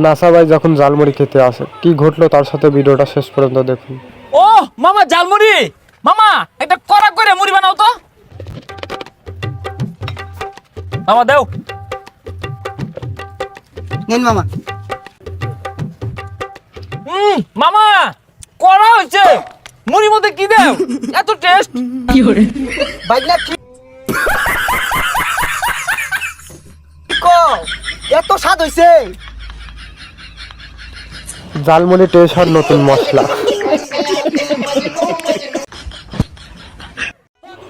NASA ভাই যখন জালমুড়ি খেতে আসে কি ঘটলো তার সাথে ভিডিওটা শেষ পর্যন্ত দেখুন। ও মামা জালমুড়ি, মামা একটা কড়া করে মুড়ি বানাও তো মামা, দাও। নেন মামা। মামা কড়া হয়েছে, মুড়ির মধ্যে কি দাও এত টেস্ট? কি করে বাইলা কি কো এত স্বাদ হইছে? জালমুড়ি টেস্ট আর নতুন মশলা।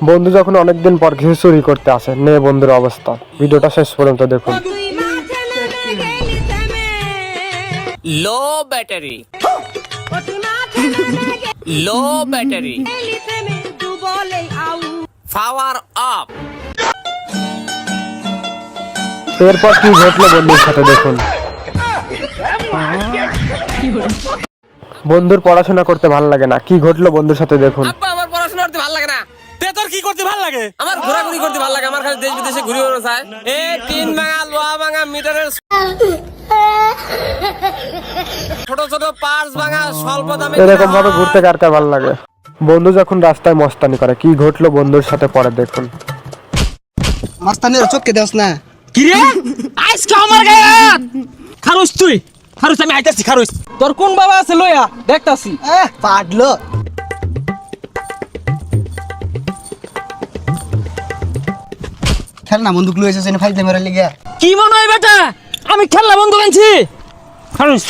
বন্ধু যখন অনেকদিন পর ঘি চুরি করতে আসে নে বন্ধুর অবস্থা, ভিডিওটা শেষ পর্যন্ত দেখুন। লো battery, low battery, power of. এরপর কি ঘটলো বন্ধুর সাথে দেখুন। বন্ধুর পড়াশোনা করতে ভালো লাগে না, কি ঘটলো বন্ধুর সাথে দেখুন। আব্বা আমার পড়াশোনা করতে ভালো লাগে না। তোর কি করতে ভালো লাগে? আমার ঘোরাঘুরি করতে ভালো লাগে, আমার খালি দেশ বিদেশে ঘুরে বেড়াতে চাই। এ টিন ভাঙা লোহা ভাঙা মিটারের ছোট ছোট পার্টস ভাঙা স্বল্প দামে এরকম ভাবে ঘুরতে কার কার ভালো লাগে। বন্ধু যখন রাস্তায় মস্তানি করে কি ঘটলো বন্ধুর সাথে পরে দেখুন। মাস্তানের চোখকে দেওস না। কি রে আজকে আমার গায়ে হাত? খারুস তুই, খারুস আমি আইতাছি, খারুস। তোর কোন বাবা আছে লইয়া দেখতাছি। পাডলো খেল না বন্দুক লইছে ফাইল দে মেরে লিগে। কি মনে হয় বেটা আমি খেলনা বন্ধু আনছি? খারুস